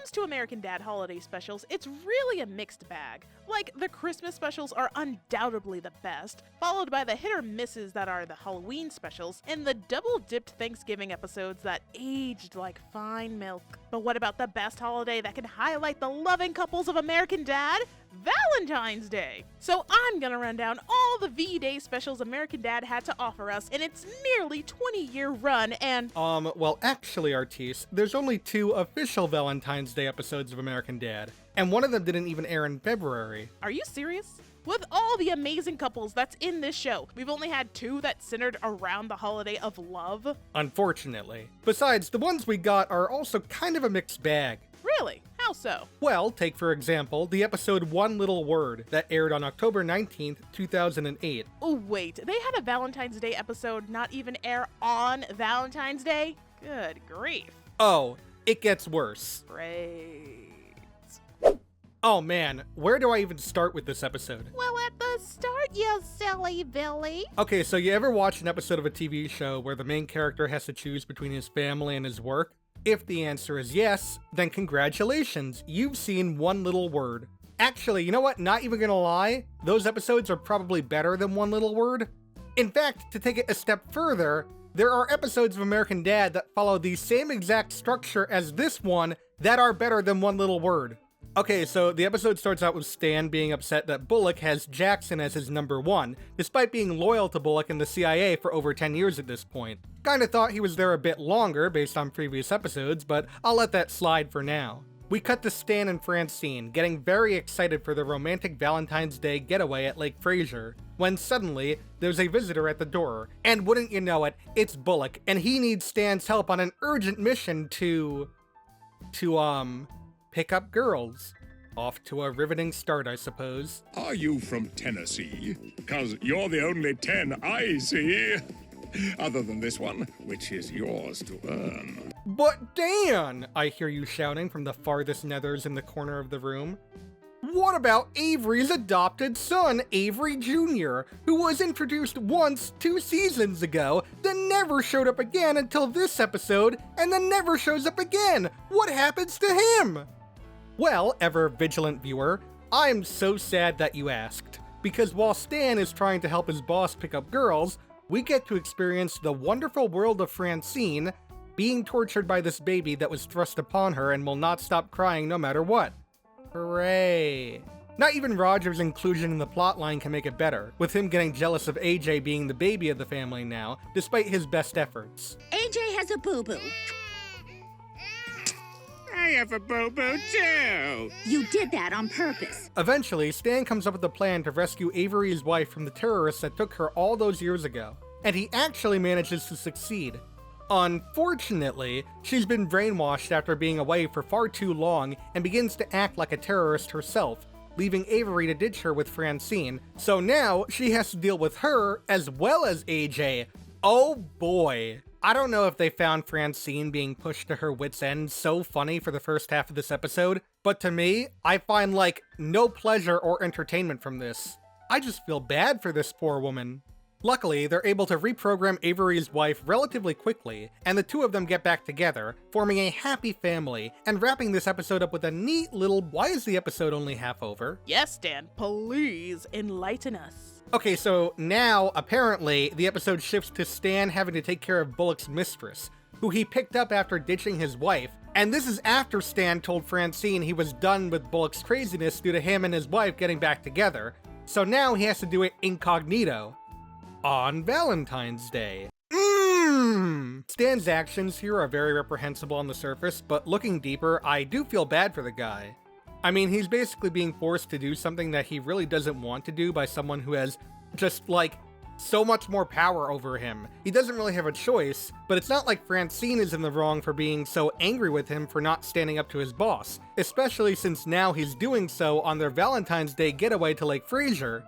comes to American Dad holiday specials, it's really a mixed bag. Like, the Christmas specials are undoubtedly the best, followed by the hit or misses that are the Halloween specials, and the double-dipped Thanksgiving episodes that aged like fine milk. But what about the best holiday that can highlight the loving couples of American Dad? Valentine's Day! So I'm gonna run down all the V-Day specials American Dad had to offer us in its nearly 20-year run, and... Well, actually, Artis, there's only 2 official Valentine's Day episodes of American Dad, and one of them didn't even air in February. Are you serious? With all the amazing couples that's in this show, we've only had 2 that centered around the holiday of love? Unfortunately. Besides, the ones we got are also kind of a mixed bag. Really? How so? Well, take for example, the episode One Little Word that aired on October 19th, 2008. Oh wait, they had a Valentine's Day episode not even air on Valentine's Day? Good grief. Oh, it gets worse. Great. Oh man, where do I even start with this episode? Well, at the start, you silly Billy. Okay, so you ever watch an episode of a TV show where the main character has to choose between his family and his work? If the answer is yes, then congratulations, you've seen One Little Word. Actually, you know what? Not even gonna lie, those episodes are probably better than One Little Word. In fact, to take it a step further, there are episodes of American Dad that follow the same exact structure as this one that are better than One Little Word. Okay, so the episode starts out with Stan being upset that Bullock has Jackson as his number 1, despite being loyal to Bullock and the CIA for over 10 years at this point. Kinda thought he was there a bit longer based on previous episodes, but I'll let that slide for now. We cut to Stan and Francine getting very excited for their romantic Valentine's Day getaway at Lake Fraser, when suddenly there's a visitor at the door, and wouldn't you know it, it's Bullock, and he needs Stan's help on an urgent mission to pick up girls. Off to a riveting start, I suppose. Are you from Tennessee? 'Cause you're the only 10 I see. Other than this one, which is yours to earn. But Dan! I hear you shouting from the farthest nethers in the corner of the room. What about Avery's adopted son, Avery Jr., who was introduced once 2 seasons ago, then never showed up again until this episode, and then never shows up again? What happens to him? Well, ever-vigilant viewer, I'm so sad that you asked, because while Stan is trying to help his boss pick up girls, we get to experience the wonderful world of Francine being tortured by this baby that was thrust upon her and will not stop crying no matter what. Hooray. Not even Roger's inclusion in the plotline can make it better, with him getting jealous of AJ being the baby of the family now, despite his best efforts. AJ has a boo-boo. I have a boo-boo too! You did that on purpose. Eventually, Stan comes up with a plan to rescue Avery's wife from the terrorists that took her all those years ago, and he actually manages to succeed. Unfortunately, she's been brainwashed after being away for far too long and begins to act like a terrorist herself, leaving Avery to ditch her with Francine, so now she has to deal with her as well as AJ. Oh boy. I don't know if they found Francine being pushed to her wit's end so funny for the first half of this episode, but to me, I find no pleasure or entertainment from this. I just feel bad for this poor woman. Luckily, they're able to reprogram Avery's wife relatively quickly, and the 2 of them get back together, forming a happy family, and wrapping this episode up with a neat little why is the episode only half over? Yes, Dan, please enlighten us. Okay, so now, apparently, the episode shifts to Stan having to take care of Bullock's mistress, who he picked up after ditching his wife, and this is after Stan told Francine he was done with Bullock's craziness due to him and his wife getting back together, so now he has to do it incognito. On Valentine's Day. Stan's actions here are very reprehensible on the surface, but looking deeper, I do feel bad for the guy. I mean, he's basically being forced to do something that he really doesn't want to do by someone who has just, so much more power over him. He doesn't really have a choice, but it's not like Francine is in the wrong for being so angry with him for not standing up to his boss, especially since now he's doing so on their Valentine's Day getaway to Lake Fraser.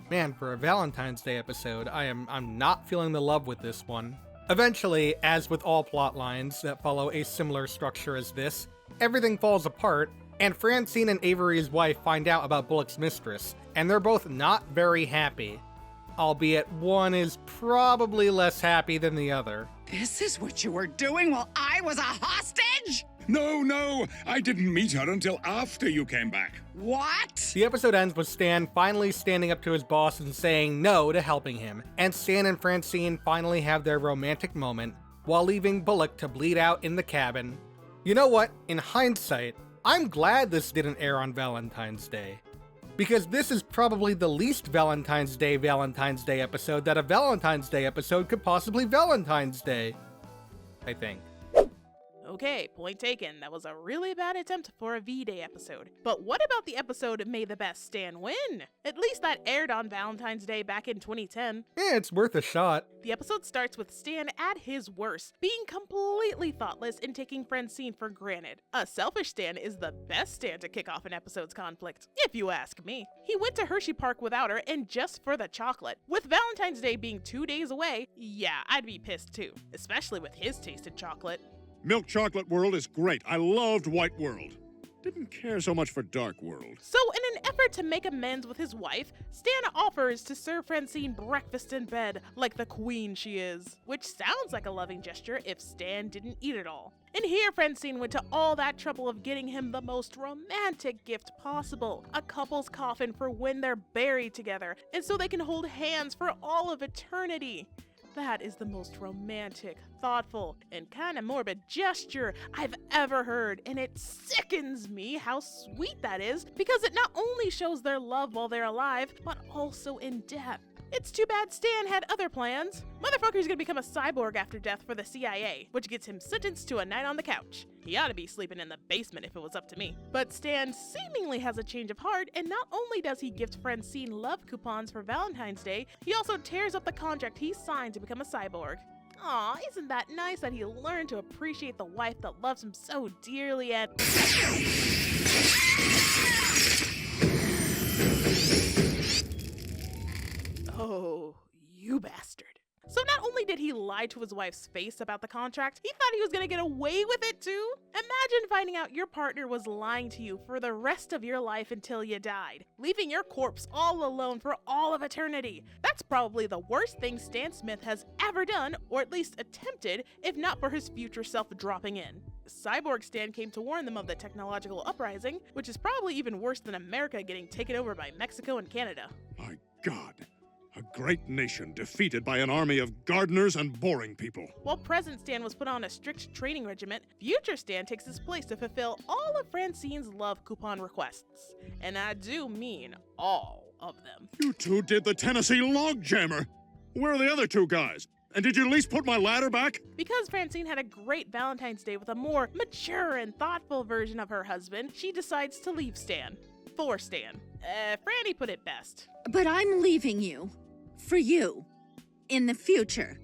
Man, for a Valentine's Day episode, I'm not feeling the love with this one. Eventually, as with all plot lines that follow a similar structure as this, everything falls apart, and Francine and Avery's wife find out about Bullock's mistress, and they're both not very happy. Albeit one is probably less happy than the other. This is what you were doing while I was a hostage? No, I didn't meet her until after you came back. What? The episode ends with Stan finally standing up to his boss and saying no to helping him, and Stan and Francine finally have their romantic moment while leaving Bullock to bleed out in the cabin. You know what? In hindsight, I'm glad this didn't air on Valentine's Day, because this is probably the least Valentine's Day episode that a Valentine's Day episode could possibly Valentine's Day, I think. Okay, point taken. That was a really bad attempt for a V-Day episode. But what about the episode May the Best Stan Win? At least that aired on Valentine's Day back in 2010. Yeah, it's worth a shot. The episode starts with Stan at his worst, being completely thoughtless and taking Francine for granted. A selfish Stan is the best Stan to kick off an episode's conflict, if you ask me. He went to Hershey Park without her and just for the chocolate. With Valentine's Day being 2 days away, yeah, I'd be pissed too, especially with his taste in chocolate. Milk Chocolate World is great. I loved White World. Didn't care so much for Dark World. So in an effort to make amends with his wife, Stan offers to serve Francine breakfast in bed like the queen she is, which sounds like a loving gesture if Stan didn't eat it all. And here Francine went to all that trouble of getting him the most romantic gift possible, a couple's coffin for when they're buried together, and so they can hold hands for all of eternity. That is the most romantic, thoughtful, and kind of morbid gesture I've ever heard, and it sickens me how sweet that is, because it not only shows their love while they're alive, but also in death. It's too bad Stan had other plans. Motherfucker's gonna become a cyborg after death for the CIA, which gets him sentenced to a night on the couch. He ought to be sleeping in the basement if it was up to me. But Stan seemingly has a change of heart, and not only does he gift Francine love coupons for Valentine's Day, he also tears up the contract he signed to become a cyborg. Aw, isn't that nice that he learned to appreciate the wife that loves him so dearly and... Oh, you bastard. So not only did he lie to his wife's face about the contract, he thought he was gonna get away with it too? Imagine finding out your partner was lying to you for the rest of your life until you died, leaving your corpse all alone for all of eternity. That's probably the worst thing Stan Smith has ever done, or at least attempted, if not for his future self dropping in. Cyborg Stan came to warn them of the technological uprising, which is probably even worse than America getting taken over by Mexico and Canada. My God. A great nation defeated by an army of gardeners and boring people. While present Stan was put on a strict training regiment, future Stan takes his place to fulfill all of Francine's love coupon requests. And I do mean all of them. You two did the Tennessee Logjammer. Where are the other two guys? And did you at least put my ladder back? Because Francine had a great Valentine's Day with a more mature and thoughtful version of her husband, she decides to leave Stan. For Stan. Franny put it best. But I'm leaving you. For you. In the future.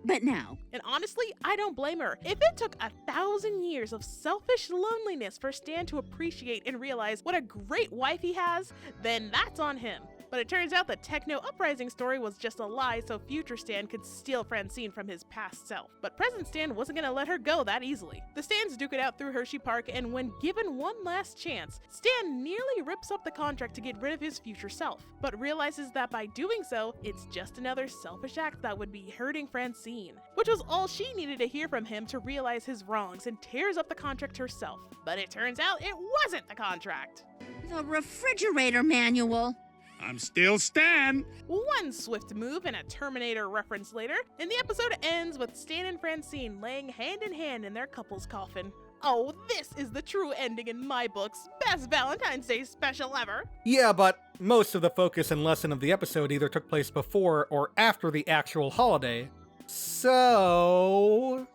But now. And honestly, I don't blame her. If it took 1,000 years of selfish loneliness for Stan to appreciate and realize what a great wife he has, then that's on him. But it turns out the techno uprising story was just a lie so future Stan could steal Francine from his past self. But present Stan wasn't gonna let her go that easily. The Stans duke it out through Hershey Park, and when given one last chance, Stan nearly rips up the contract to get rid of his future self, but realizes that by doing so, it's just another selfish act that would be hurting Francine, which was all she needed to hear from him to realize his wrongs, and tears up the contract herself. But it turns out it wasn't the contract. The refrigerator manual. I'm still Stan. One swift move and a Terminator reference later, and the episode ends with Stan and Francine laying hand in hand in their couple's coffin. Oh, this is the true ending in my books. Best Valentine's Day special ever. Yeah, but most of the focus and lesson of the episode either took place before or after the actual holiday. So...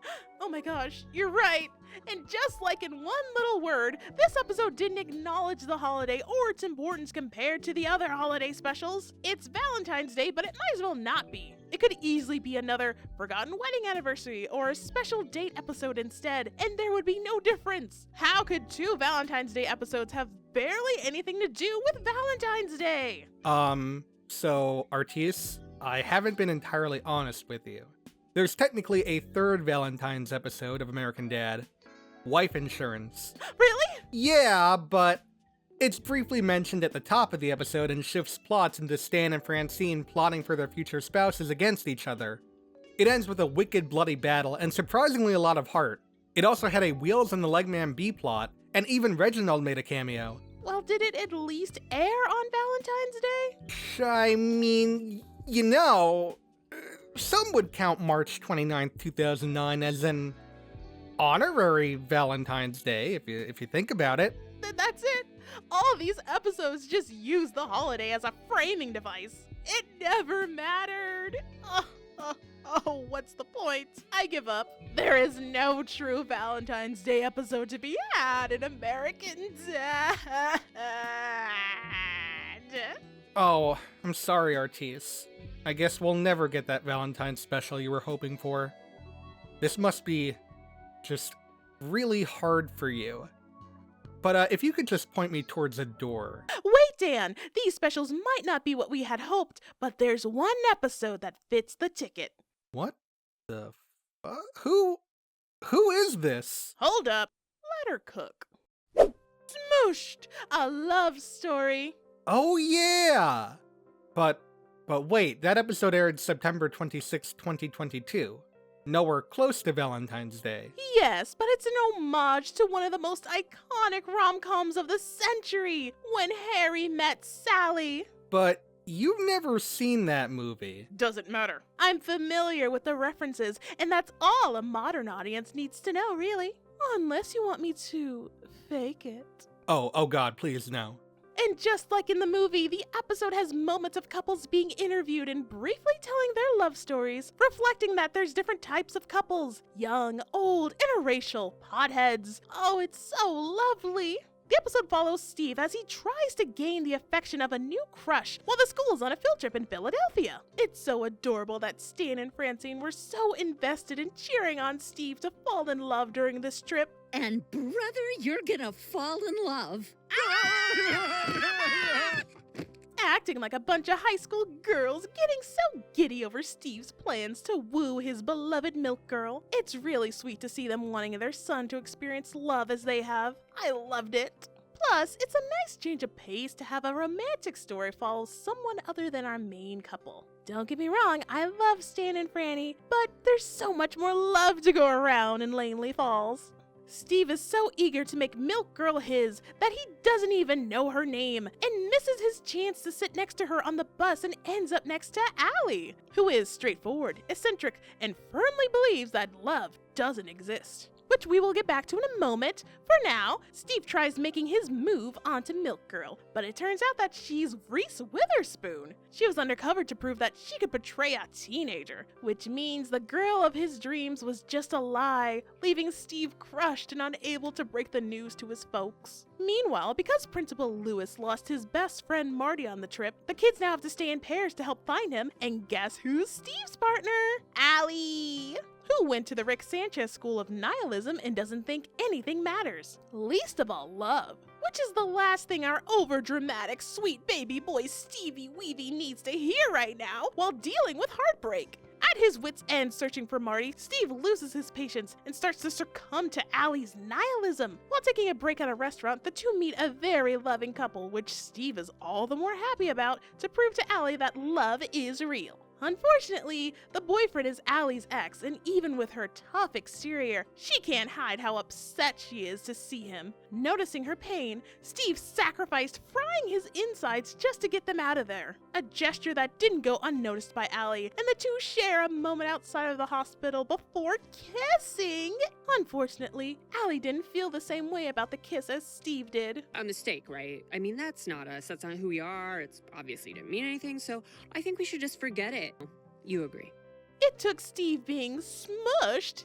Oh my gosh, you're right. And just like in one little word, this episode didn't acknowledge the holiday or its importance compared to the other holiday specials. It's Valentine's Day, but it might as well not be. It could easily be another forgotten wedding anniversary or a special date episode instead, and there would be no difference. How could two Valentine's Day episodes have barely anything to do with Valentine's Day? So, Artis, I haven't been entirely honest with you. There's technically a third Valentine's episode of American Dad. Wife insurance. Really? Yeah, but it's briefly mentioned at the top of the episode and shifts plots into Stan and Francine plotting for their future spouses against each other. It ends with a wicked bloody battle and surprisingly a lot of heart. It also had a Wheels and the Legman B-plot, and even Reginald made a cameo. Well, did it at least air on Valentine's Day? I mean, some would count March 29th, 2009 as an honorary Valentine's Day, if you think about it. That's it. All these episodes just use the holiday as a framing device. It never mattered. Oh, what's the point? I give up. There is no true Valentine's Day episode to be had in American Dad. Oh, I'm sorry, Artis. I guess we'll never get that Valentine's special you were hoping for. This must be just really hard for you. But if you could just point me towards a door. Wait, Dan! These specials might not be what we had hoped, but there's one episode that fits the ticket. What the Who is this? Hold up. Let her cook. Smooshed! A love story. Oh yeah! But wait, that episode aired September 26, 2022. Nowhere close to Valentine's Day. Yes, but it's an homage to one of the most iconic rom-coms of the century, When Harry Met Sally. But you've never seen that movie. Doesn't matter. I'm familiar with the references, and that's all a modern audience needs to know, really. Unless you want me to fake it. Oh god, please no. And just like in the movie, the episode has moments of couples being interviewed and briefly telling their love stories, reflecting that there's different types of couples: young, old, interracial, potheads. Oh, it's so lovely. The episode follows Steve as he tries to gain the affection of a new crush while the school is on a field trip in Philadelphia. It's so adorable that Stan and Francine were so invested in cheering on Steve to fall in love during this trip. And brother, you're gonna fall in love. Acting like a bunch of high school girls, getting so giddy over Steve's plans to woo his beloved milk girl. It's really sweet to see them wanting their son to experience love as they have. I loved it. Plus, it's a nice change of pace to have a romantic story follow someone other than our main couple. Don't get me wrong, I love Stan and Franny, but there's so much more love to go around in Langley Falls. Steve is so eager to make Milk Girl his that he doesn't even know her name and misses his chance to sit next to her on the bus and ends up next to Allie, who is straightforward, eccentric, and firmly believes that love doesn't exist, which we will get back to in a moment. For now, Steve tries making his move onto Milk Girl, but it turns out that she's Reese Witherspoon. She was undercover to prove that she could portray a teenager, which means the girl of his dreams was just a lie, leaving Steve crushed and unable to break the news to his folks. Meanwhile, because Principal Lewis lost his best friend Marty on the trip, the kids now have to stay in pairs to help find him, and guess who's Steve's partner? Allie! Who went to the Rick Sanchez School of Nihilism and doesn't think anything matters, least of all love, which is the last thing our overdramatic sweet baby boy Stevie Weevy needs to hear right now while dealing with heartbreak. At his wits' end searching for Marty, Steve loses his patience and starts to succumb to Allie's nihilism. While taking a break at a restaurant, the two meet a very loving couple, which Steve is all the more happy about to prove to Allie that love is real. Unfortunately, the boyfriend is Allie's ex, and even with her tough exterior, she can't hide how upset she is to see him. Noticing her pain, Steve sacrificed frying his insides just to get them out of there. A gesture that didn't go unnoticed by Allie, and the two share a moment outside of the hospital before kissing. Unfortunately, Allie didn't feel the same way about the kiss as Steve did. A mistake, right? I mean, that's not us. That's not who we are. It's obviously didn't mean anything, so I think we should just forget it. You agree? It took Steve being smushed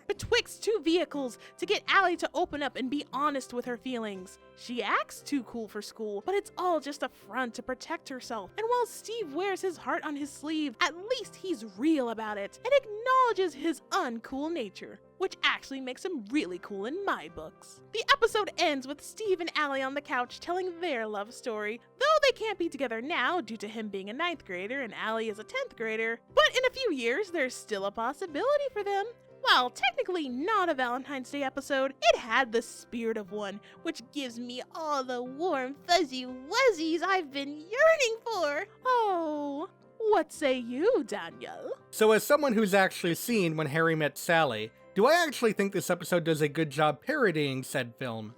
betwixt two vehicles to get Allie to open up and be honest with her feelings. She acts too cool for school, but it's all just a front to protect herself. And while Steve wears his heart on his sleeve, at least he's real about it and acknowledges his uncool nature, which actually makes him really cool in my books. The episode ends with Steve and Allie on the couch telling their love story, though they can't be together now due to him being a 9th grader and Allie is a 10th grader, but in a few years there's still a possibility for them. While technically not a Valentine's Day episode, it had the spirit of one, which gives me all the warm fuzzy wuzzies I've been yearning for. Oh, what say you, Daniel? So as someone who's actually seen When Harry Met Sally, Do I actually think this episode does a good job parodying said film?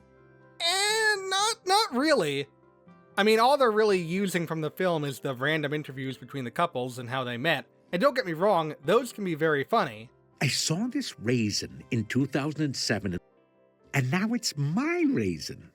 Not really. I mean, all they're really using from the film is the random interviews between the couples and how they met. And don't get me wrong, those can be very funny. I saw this raisin in 2007, and now it's my raisin.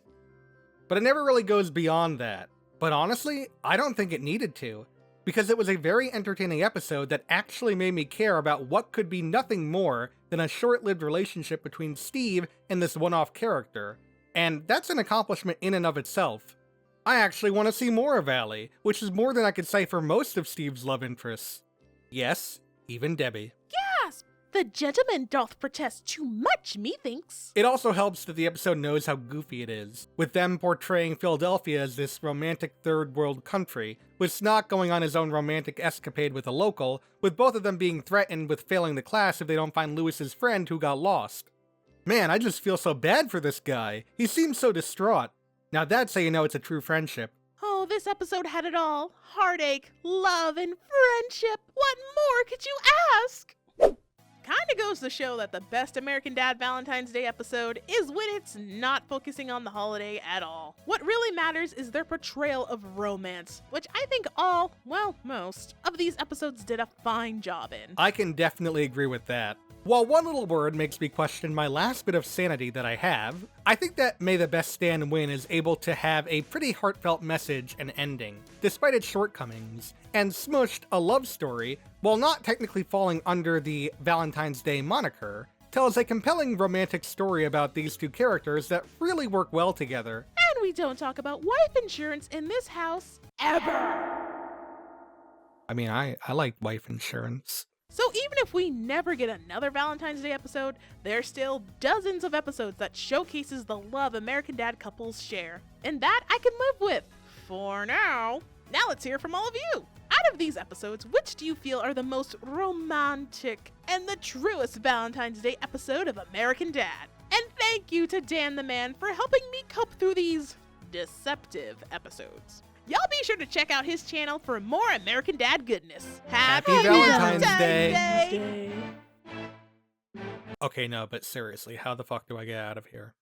But it never really goes beyond that. But honestly, I don't think it needed to, because it was a very entertaining episode that actually made me care about what could be nothing more than a short-lived relationship between Steve and this one-off character. And that's an accomplishment in and of itself. I actually want to see more of Allie, which is more than I could say for most of Steve's love interests. Yes, even Debbie. Gasp! The gentleman doth protest too much, methinks. It also helps that the episode knows how goofy it is, with them portraying Philadelphia as this romantic third world country, with Snock going on his own romantic escapade with a local, with both of them being threatened with failing the class if they don't find Lewis's friend who got lost. Man, I just feel so bad for this guy. He seems so distraught. Now that's how you know it's a true friendship. Oh, this episode had it all. Heartache, love, and friendship. What more could you ask? Kinda goes to show that the best American Dad Valentine's Day episode is when it's not focusing on the holiday at all. What really matters is their portrayal of romance, which I think all, well, most, of these episodes did a fine job in. I can definitely agree with that. While one little word makes me question my last bit of sanity that I have, I think that May the Best Stan Win is able to have a pretty heartfelt message and ending, despite its shortcomings. And Smooshed, a love story, while not technically falling under the Valentine's Day moniker, tells a compelling romantic story about these two characters that really work well together. And we don't talk about wife insurance in this house ever. I mean, I like wife insurance. So even if we never get another Valentine's Day episode, there's still dozens of episodes that showcases the love American Dad couples share. And that I can live with. For now. Now let's hear from all of you. Out of these episodes, which do you feel are the most romantic and the truest Valentine's Day episode of American Dad? And thank you to Dan the Man for helping me cope through these deceptive episodes. Y'all be sure to check out his channel for more American Dad goodness. Happy Valentine's Day! Okay, no, but seriously, how the fuck do I get out of here?